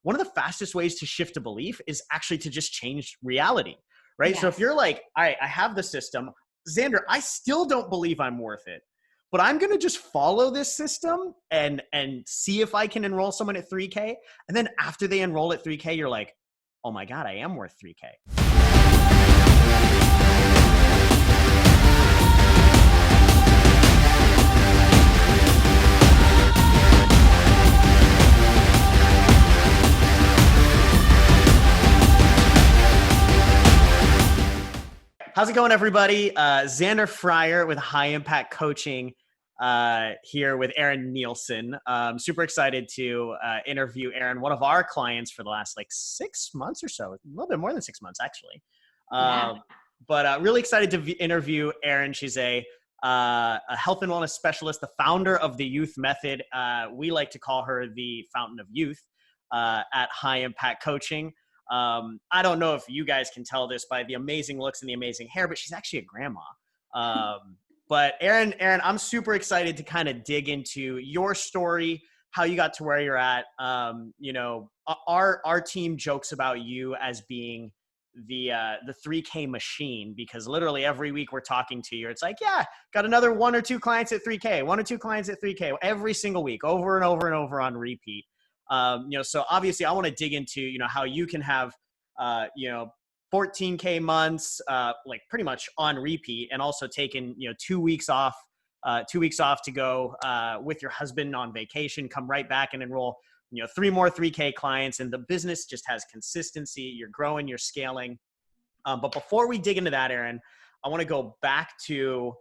one of the fastest ways to shift a belief is actually to just change reality, right? Yes. So if you're like, all right, I have the system, Zander, I still don't believe I'm worth it, but I'm going to just follow this system and see if I can enroll someone at 3K. And then after they enroll at 3K, you're like, oh my God, I am worth 3K. How's it going, everybody? Zander Fryer with High Impact Coaching here with Erin Nielsen. Super excited to interview Erin, one of our clients for the last 6 months or so, a little bit more than 6 months actually. But really excited to interview Erin. She's a health and wellness specialist, the founder of the Youth Method. We like to call her the fountain of youth at High Impact Coaching. I don't know if you guys can tell this by the amazing looks and the amazing hair, but she's actually a grandma. But Erin, I'm super excited to kind of dig into your story, how you got to where you're at. Our team jokes about you as being the 3K machine, because literally every week we're talking to you. It's like, yeah, got another 1 or 2 clients at 3K, 1 or 2 clients at 3K every single week, over and over and over on repeat. So obviously I want to dig into, how you can have, 14K months, pretty much on repeat, and also taking, 2 weeks off to go, with your husband on vacation, come right back and enroll, 3 more 3K clients, and the business just has consistency. You're growing, you're scaling. But before we dig into that, Erin, I want to go back to,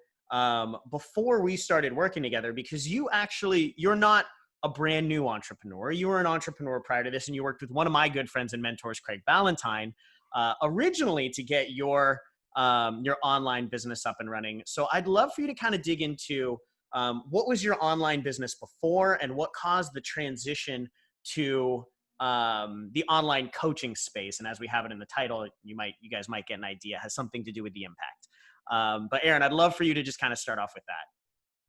before we started working together, because you're not a brand new entrepreneur. You were an entrepreneur prior to this, and you worked with one of my good friends and mentors, Craig Ballantyne, originally to get your online business up and running. So I'd love for you to kind of dig into what was your online business before, and what caused the transition to the online coaching space. And as we have it in the title, you guys might get an idea, it has something to do with the impact. But Erin, I'd love for you to just kind of start off with that.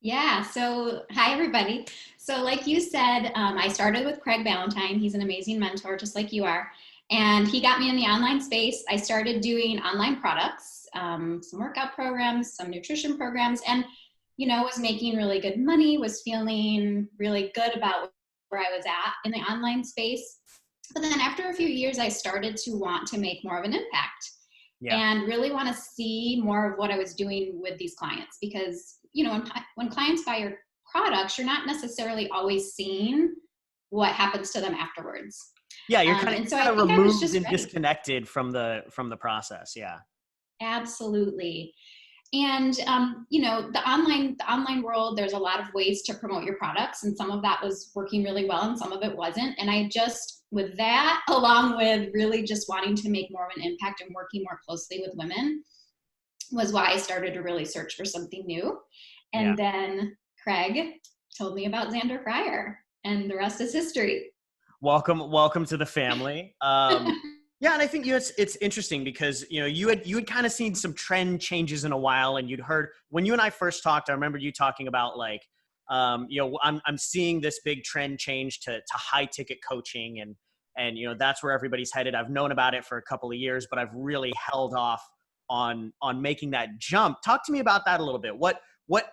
Yeah. So hi, everybody. So like you said, I started with Craig Ballantyne. He's an amazing mentor, just like you are. And he got me in the online space. I started doing online products, some workout programs, some nutrition programs, and, was making really good money, was feeling really good about where I was at in the online space. But then after a few years, I started to want to make more of an impact. Yeah. And really want to see more of what I was doing with these clients, because when clients buy your products, you're not necessarily always seeing what happens to them afterwards. Yeah, you're kind of removed and disconnected from the process. Yeah, absolutely. And the online world, there's a lot of ways to promote your products, and some of that was working really well, and some of it wasn't. And I just, with that, along with really just wanting to make more of an impact and working more closely with women, was why I started to really search for something new. And then Craig told me about Zander Fryer, and the rest is history. Welcome to the family. Yeah, and I think it's interesting because you had kind of seen some trend changes in a while, and you'd heard when you and I first talked. I remember you talking about I'm seeing this big trend change to high ticket coaching, and that's where everybody's headed. I've known about it for a couple of years, but I've really held off on making that jump. Talk to me about that a little bit. What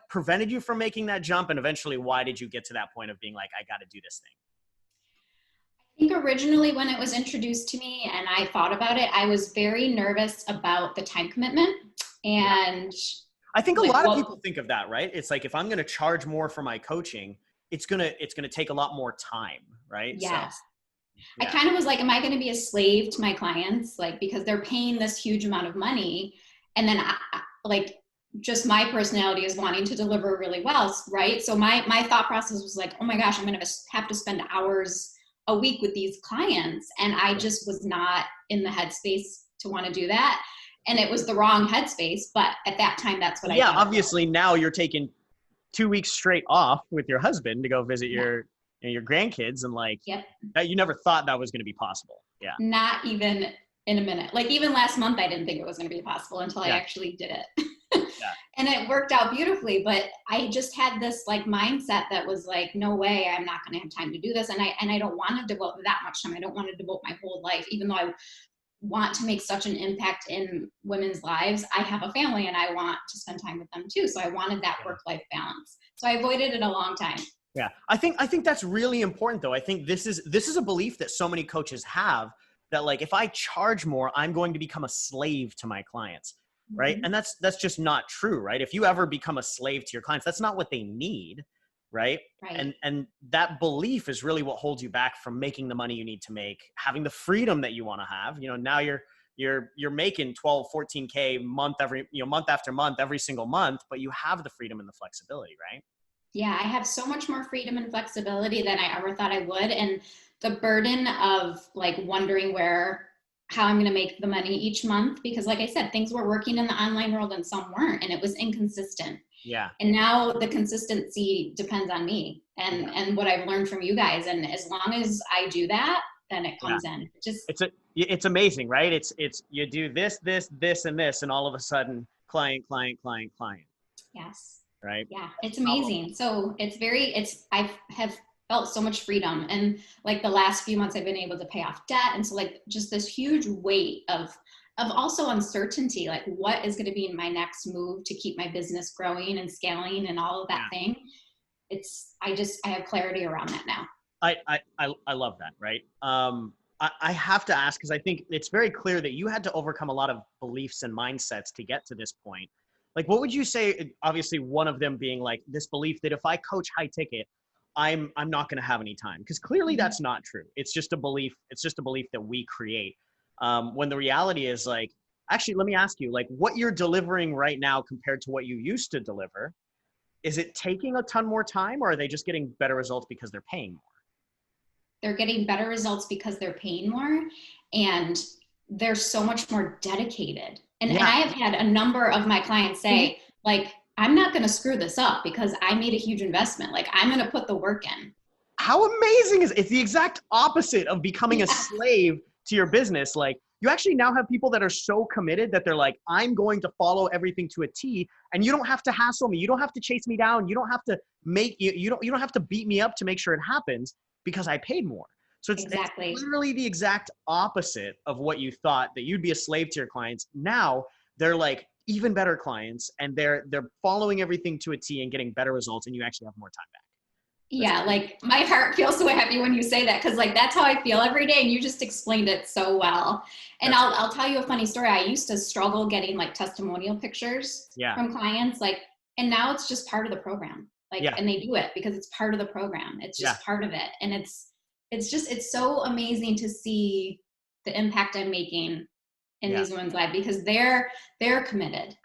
prevented you from making that jump, and eventually why did you get to that point of being like, I got to do this thing? I think originally when it was introduced to me and I thought about it, I was very nervous about the time commitment. And I think a lot of people think of that, right? It's like, if I'm going to charge more for my coaching, it's going to take a lot more time, right? Yes. So, yeah. I kind of was like, am I going to be a slave to my clients? Because they're paying this huge amount of money. And then just my personality is wanting to deliver really well, right? So my thought process was like, oh my gosh, I'm going to have to spend hours a week with these clients. And I just was not in the headspace to want to do that. And it was the wrong headspace. But at that time, that's what I did. Yeah, obviously now you're taking 2 weeks straight off with your husband to go visit your grandkids, and you never thought that was going to be possible. Yeah. Not even in a minute. Even last month, I didn't think it was going to be possible until I actually did it. Yeah. And it worked out beautifully, but I just had this like mindset that was like, no way, I'm not going to have time to do this. And I don't want to devote that much time. I don't want to devote my whole life, even though I want to make such an impact in women's lives. I have a family and I want to spend time with them too. So I wanted that work-life balance. So I avoided it a long time. Yeah. I think that's really important though. I think this is a belief that so many coaches have, that like, if I charge more, I'm going to become a slave to my clients. Right. Mm-hmm. And that's just not true. Right. If you ever become a slave to your clients, that's not what they need. Right. Right. And that belief is really what holds you back from making the money you need to make, having the freedom that you want to have. Now you're making 12, 14K month month after month, every single month, but you have the freedom and the flexibility, right? Yeah, I have so much more freedom and flexibility than I ever thought I would. And the burden of like wondering how I'm going to make the money each month, because like I said, things were working in the online world and some weren't, and it was inconsistent. Yeah. And now the consistency depends on me and what I've learned from you guys. And as long as I do that, then it comes in. It's amazing, right? It's you do this, and this, and all of a sudden client. Yes. Right. Yeah, it's amazing. So I have felt so much freedom, and like the last few months I've been able to pay off debt. And so like just this huge weight of also uncertainty, like what is going to be my next move to keep my business growing and scaling and all of that thing. I have clarity around that now. I love that. Right. I have to ask, because I think it's very clear that you had to overcome a lot of beliefs and mindsets to get to this point. Like, what would you say? Obviously, one of them being like this belief that if I coach high ticket, I'm not going to have any time. Because clearly that's not true. It's just a belief. It's just a belief that we create. When the reality is like, actually, let me ask you, like, what you're delivering right now compared to what you used to deliver, is it taking a ton more time, or are they just getting better results because they're paying more? They're getting better results because they're paying more, and they're so much more dedicated. And I have had a number of my clients say, like, I'm not going to screw this up because I made a huge investment. Like, I'm going to put the work in. How amazing is it? It's the exact opposite of becoming a slave to your business. Like, you actually now have people that are so committed that they're like, I'm going to follow everything to a T, and you don't have to hassle me. You don't have to chase me down. You don't have to you don't have to beat me up to make sure it happens, because I paid more. So it's literally the exact opposite of what you thought, that you'd be a slave to your clients. Now they're like even better clients, and they're following everything to a T and getting better results, and you actually have more time back. Yeah, like my heart feels so happy when you say that, because like that's how I feel every day, and you just explained it so well. And I'll tell you a funny story. I used to struggle getting like testimonial pictures from clients, like, and now it's just part of the program. Like, and they do it because it's part of the program. It's just part of it. And it's so amazing to see the impact I'm making in these women's lives, because they're committed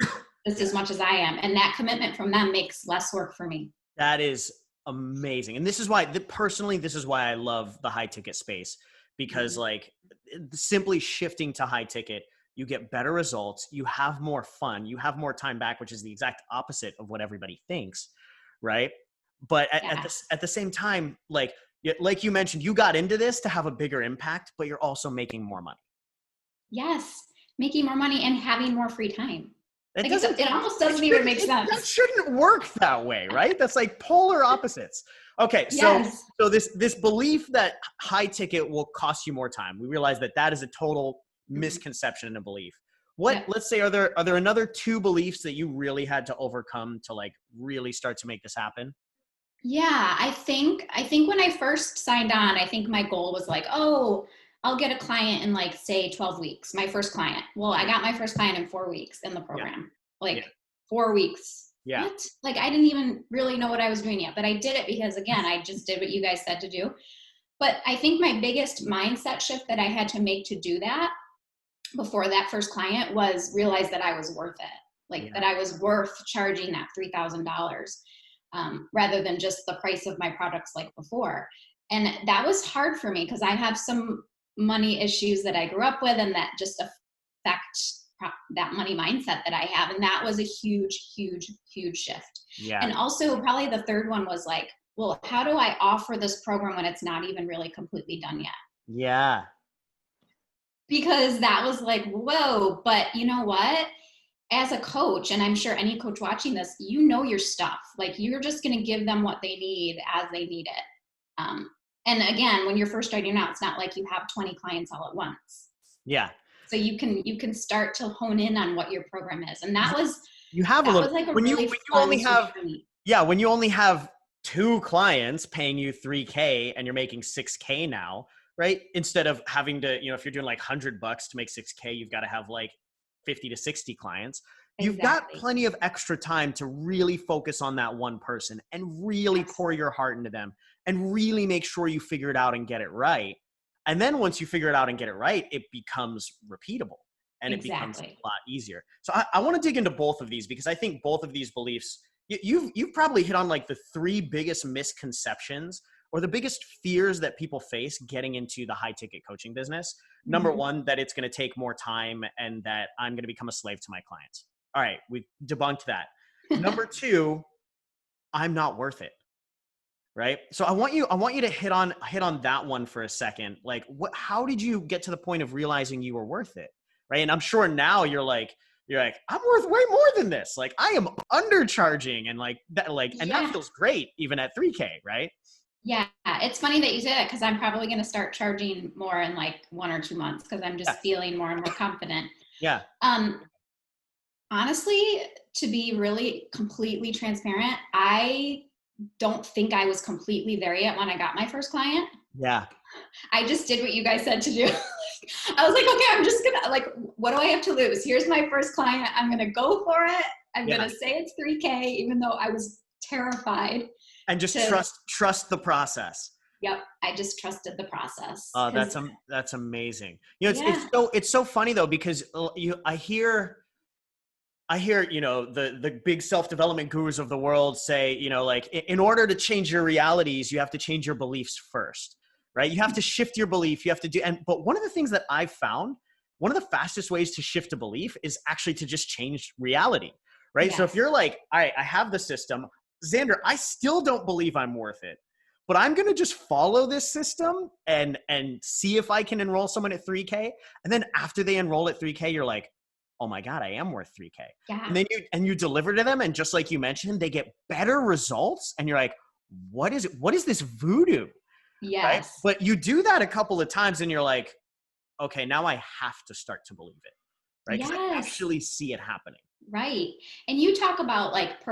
just as much as I am. And that commitment from them makes less work for me. That is amazing. And this is why, personally, this is why I love the high ticket space, because like simply shifting to high ticket, you get better results, you have more fun, you have more time back, which is the exact opposite of what everybody thinks. Right. But at the same time, like you mentioned, you got into this to have a bigger impact, but you're also making more money. Yes. Making more money and having more free time. It almost doesn't even make sense. That shouldn't work that way, right? That's like polar opposites. Okay, so this belief that high ticket will cost you more time, we realize that is a total misconception and a belief. Let's say, are there another two beliefs that you really had to overcome to like really start to make this happen? Yeah, I think when I first signed on, I think my goal was like, oh, I'll get a client in like, say 12 weeks, my first client. Well, I got my first client in 4 weeks in the program, 4 weeks. Yeah. What? Like, I didn't even really know what I was doing yet, but I did it because, again, I just did what you guys said to do. But I think my biggest mindset shift that I had to make to do that before that first client was realize that I was worth it. That I was worth charging that $3,000 rather than just the price of my products like before. And that was hard for me because I have some money issues that I grew up with, and that just affect that money mindset that I have. And that was a huge, huge, huge shift. Yeah. And also probably the third one was like, well, how do I offer this program when it's not even really completely done yet? Yeah. Because that was like, whoa, but you know what? as a coach, and I'm sure any coach watching this, you know your stuff. Like you're just going to give them what they need as they need it. And again, when you're first starting out, it's not like you have 20 clients all at once. Yeah. So you can start to hone in on what your program is. And that was like a when really you fun only have, switch for me. yeah, when you only have 2 clients paying you $3K and you're making $6K now, right? Instead of having to, if you're doing like $100 to make $6K, you've got to have like 50 to 60 clients. You've got Exactly. plenty of extra time to really focus on that one person and really pour your heart into them and really make sure you figure it out and get it right. And then once you figure it out and get it right, it becomes repeatable and it becomes Exactly. a lot easier. So I want to dig into both of these because I think both of these beliefs, you've probably hit on like the 3 biggest misconceptions or the biggest fears that people face getting into the high ticket coaching business. Number one, that it's going to take more time and that I'm going to become a slave to my clients. All right, we've debunked that. Number 2, I'm not worth it. Right? So I want you to hit on that one for a second. Like how did you get to the point of realizing you were worth it? Right? And I'm sure now you're like, I'm worth way more than this. Like I am undercharging and like that, and that feels great even at 3K, right? Yeah, it's funny that you say that because I'm probably going to start charging more in like 1 or 2 months because I'm just feeling more and more confident. Yeah. Honestly, to be really completely transparent, I don't think I was completely there yet when I got my first client. Yeah. I just did what you guys said to do. I was like, okay, I'm just gonna, like, what do I have to lose? Here's my first client. I'm gonna go for it. I'm gonna say it's 3K, even though I was terrified. And just trust the process. Yep, I just trusted the process. Oh, that's amazing. It's so funny though because I hear the big self-development gurus of the world say, like in order to change your realities, you have to change your beliefs first, right? You have to shift your belief. You have to but one of the things that I've found, one of the fastest ways to shift a belief is actually to just change reality, right? Yes. So if you're like, all right, I have the system, Zander, I still don't believe I'm worth it, but I'm going to just follow this system and see if I can enroll someone at 3K. And then after they enroll at 3K, you're like, oh my God, I am worth 3K. Yeah. And then you deliver to them. And just like you mentioned, they get better results. And you're like, what is it? What is this voodoo? Yes. Right? But you do that a couple of times and you're like, okay, now I have to start to believe it. Right? Because I actually see it happening. Right. And you talk about like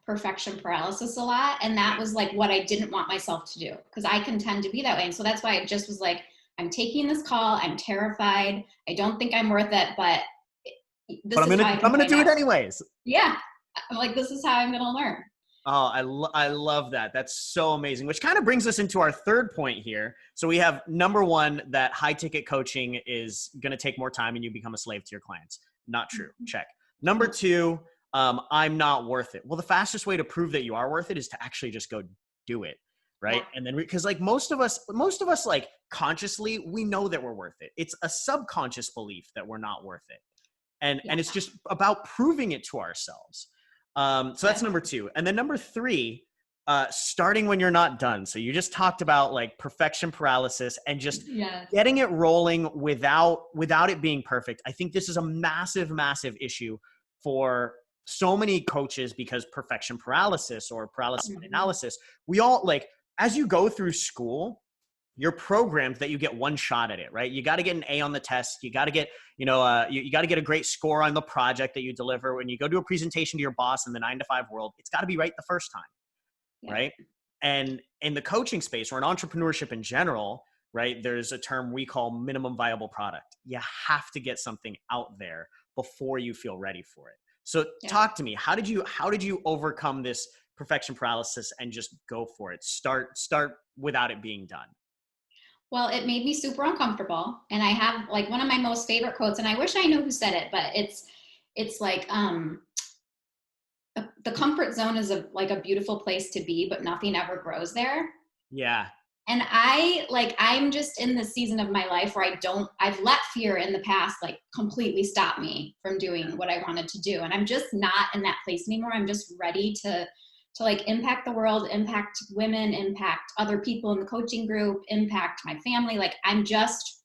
perfection paralysis a lot. And that was like what I didn't want myself to do because I can tend to be that way. And so that's why I just was like, I'm taking this call. I'm terrified. I don't think I'm worth it, but I'm gonna do it anyways. Yeah, I'm like, this is how I'm gonna learn. Oh, I love that. That's so amazing. Which kind of brings us into our third point here. So we have number 1, that high ticket coaching is gonna take more time and you become a slave to your clients. Not true. Check. Number 2, I'm not worth it. Well, the fastest way to prove that you are worth it is to actually just go do it. Right. Yeah. And then because like most of us like consciously, we know that we're worth it. It's a subconscious belief that we're not worth it. And it's just about proving it to ourselves. So that's number 2. And then number 3, starting when you're not done. So you just talked about like perfection paralysis and just getting it rolling without it being perfect. I think this is a massive, massive issue for so many coaches because perfection paralysis or paralysis analysis, we all like, as you go through school, you're programmed that you get one shot at it, right? You got to get an A on the test. You got to get, you got to get a great score on the project that you deliver. When you go do a presentation to your boss in the 9-to-5 world, it's got to be right the first time, right? And in the coaching space or in entrepreneurship in general, right, there's a term we call minimum viable product. You have to get something out there before you feel ready for it. So talk to me. How did you overcome this perfection paralysis and just go for it? Start without it being done. Well, it made me super uncomfortable. And I have like one of my most favorite quotes, and I wish I knew who said it, but it's like, the comfort zone is like a beautiful place to be, but nothing ever grows there. Yeah. And I'm just in this season of my life where I've let fear in the past, like completely stop me from doing what I wanted to do. And I'm just not in that place anymore. I'm just ready to like impact the world, impact women, impact other people in the coaching group, impact my family. Like I'm just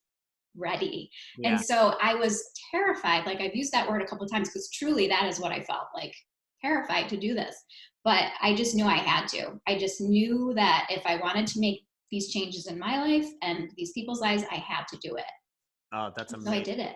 ready. And Yeah. so I was terrified. Like I've used that word a couple of times because truly that is what I felt like, terrified to do this. But I just knew I had to. I just knew that if I wanted to make these changes in my life and these people's lives, I had to do it. Oh, that's So I amazing. did it.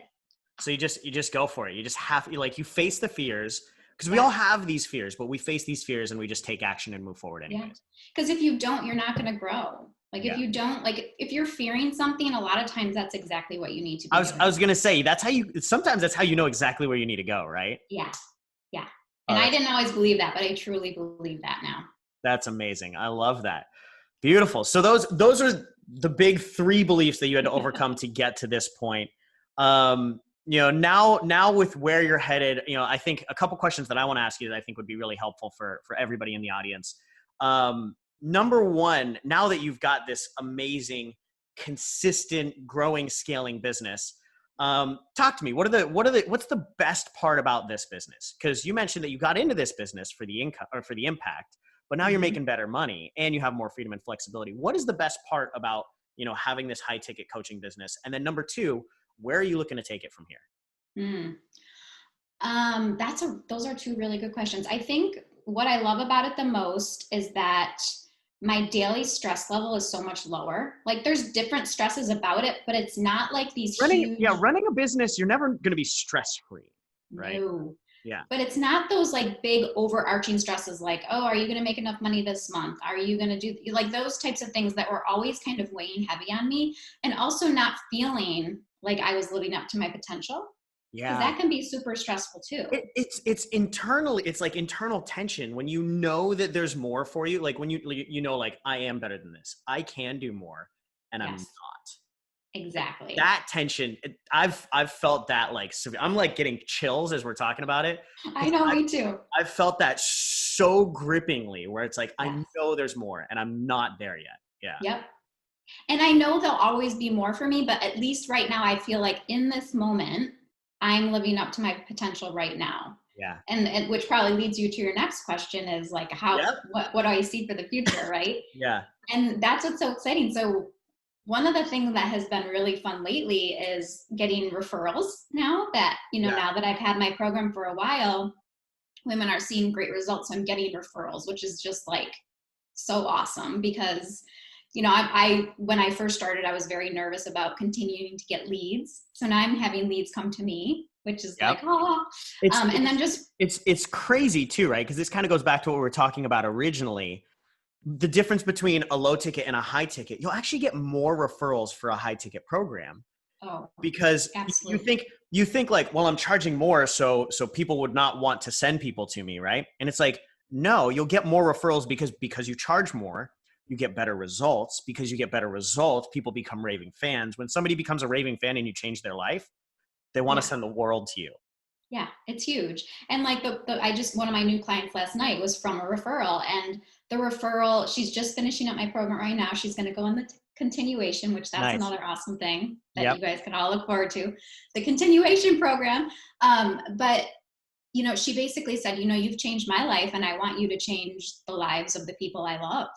So you just go for it. You just have, you face the fears, because we all Yeah. have these fears, but we face these fears and we just take action and move forward Yeah. anyways. Because if you don't, you're not going to grow. Like if Yeah. you don't, like if you're fearing something, a lot of times that's exactly what you need to be I was doing. going to say, sometimes that's how you know exactly where you need to go, right? Yeah. Yeah. And Oh, I didn't always believe that, but I truly believe that now. that's amazing. I love that. Beautiful. So those are the big three beliefs that you had to overcome to get to this point. Now with where you're headed, I think a couple questions that I want to ask you that I think would be really helpful for everybody in the audience. Number one, now that you've got this amazing, consistent, growing, scaling business, talk to me. What's the best part about this business? Because you mentioned that you got into this business for the income or for the impact, but now you're making better money and you have more freedom and flexibility. What is the best part about, having this high ticket coaching business? And then number two, where are you looking to take it from here? Those are two really good questions. I think what I love about it the most is that my daily stress level is so much lower. Like there's different stresses about it, but it's not like these huge. Running a business, you're never going to be stress free, right? No. Yeah. But it's not those like big overarching stresses like, oh, are you going to make enough money this month? Are you going to do like those types of things that were always kind of weighing heavy on me, and also not feeling like I was living up to my potential. Because Yeah. that can be super stressful too. It's internally, it's like internal tension when you know that there's more for you. Like when like I am better than this. I can do more, and I'm not. Exactly. That tension, I've felt that like severe. I'm like getting chills as we're talking about it. I know, me too. I've felt that so grippingly where it's like, Yes. I know there's more and I'm not there yet. Yeah. Yep. And I know there'll always be more for me, but at least right now I feel like in this moment, I'm living up to my potential right now. Yeah. And which probably leads you to your next question is like, what do I see for the future, right? Yeah. And that's what's so exciting. So one of the things that has been really fun lately is getting referrals now that, now that I've had my program for a while, women are seeing great results. So I'm getting referrals, which is just like so awesome because, I when I first started, I was very nervous about continuing to get leads. So now I'm having leads come to me, which is like, and then just. It's crazy too, right? Because this kind of goes back to what we were talking about originally. The difference between a low ticket and a high ticket, you'll actually get more referrals for a high ticket program. Oh, because absolutely. you think like, well, I'm charging more. So people would not want to send people to me. Right. And it's like, no, you'll get more referrals because you charge more, you get better results. Because you get better results, people become raving fans. When somebody becomes a raving fan and you change their life, they want to send the world to you. Yeah, it's huge. And like one of my new clients last night was from a referral, and the referral, she's just finishing up my program right now. She's going to go on the continuation, which that's another awesome thing that you guys can all look forward to, the continuation program. But she basically said, you've changed my life and I want you to change the lives of the people I love.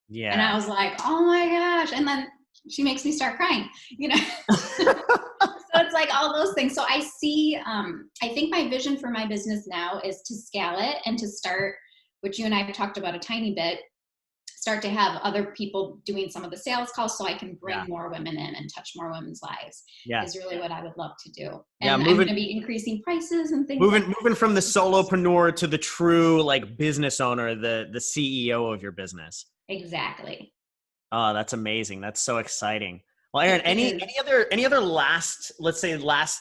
Yeah. And I was like, oh my gosh. And then she makes me start crying, So it's like all those things. So I see, I think my vision for my business now is to scale it and to start, which you and I have talked about a tiny bit, start to have other people doing some of the sales calls so I can bring more women in and touch more women's lives is really what I would love to do. And I'm going to be increasing prices and things. Moving from the solopreneur to the true like business owner, the CEO of your business. Exactly. Oh, that's amazing. That's so exciting. Well, Erin, any other last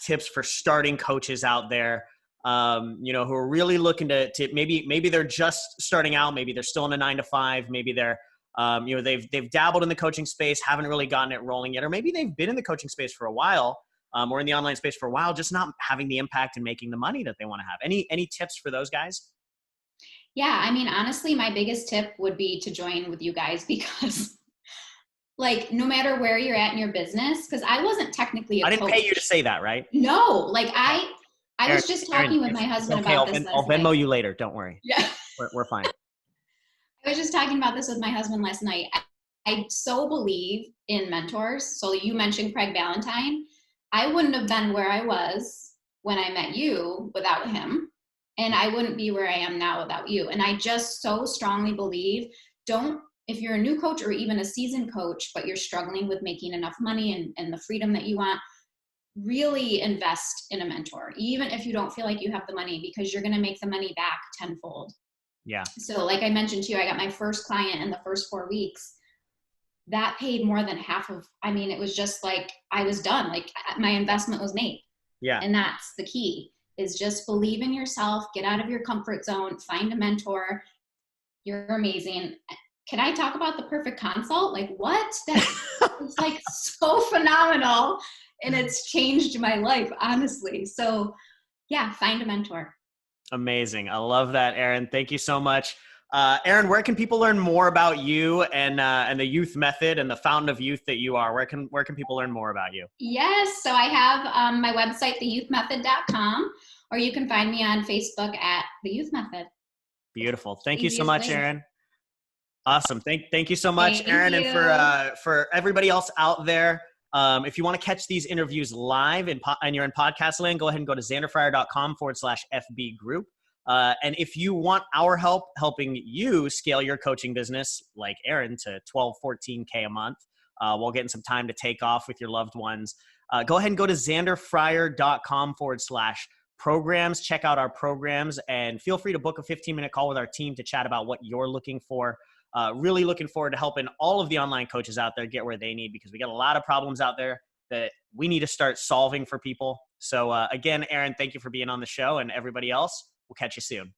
tips for starting coaches out there, who are really looking to maybe they're just starting out, maybe they're still in a 9-to-5, maybe they're, they've dabbled in the coaching space, haven't really gotten it rolling yet, or maybe they've been in the coaching space for a while, or in the online space for a while, just not having the impact and making the money that they want to have. Any tips for those guys? Yeah. I mean, honestly, my biggest tip would be to join with you guys because like no matter where you're at in your business, because I wasn't technically a coach. I didn't pay you to say that, right? No, like I was just talking with my husband about this. I'll Venmo you later. Don't worry. Yeah. We're fine. I was just talking about this with my husband last night. I so believe in mentors. So you mentioned Craig Ballantyne. I wouldn't have been where I was when I met you without him. And I wouldn't be where I am now without you. And I just so strongly believe, if you're a new coach or even a seasoned coach, but you're struggling with making enough money and the freedom that you want, really invest in a mentor, even if you don't feel like you have the money, because you're going to make the money back tenfold. Yeah. So like I mentioned to you, I got my first client in the first 4 weeks. That paid more than half of, it was just like, I was done. Like my investment was made. Yeah. And that's the key, is just believe in yourself, get out of your comfort zone, find a mentor. You're amazing. Can I talk about the perfect consult? Like what? It's like so phenomenal. And it's changed my life, honestly. So yeah, find a mentor. Amazing. I love that, Erin. Thank you so much. Erin, where can people learn more about you and the youth method and the fountain of youth that you are? Where can people learn more about you? Yes. So I have my website, theyouthmethod.com, or you can find me on Facebook at The Youth Method. Beautiful. Thank you so much, Way. Erin. Awesome. Thank you so much, Thank Erin. you. And for everybody else out there, if you want to catch these interviews live and you're in podcast land, go ahead and go to zanderfryer.com/FB group. And if you want our help helping you scale your coaching business like Erin to 12, 14K a month while getting some time to take off with your loved ones, go ahead and go to zanderfryer.com/programs. Check out our programs and feel free to book a 15-minute call with our team to chat about what you're looking for. Really looking forward to helping all of the online coaches out there get where they need, because we got a lot of problems out there that we need to start solving for people. So again, Erin, thank you for being on the show, and everybody else, we'll catch you soon.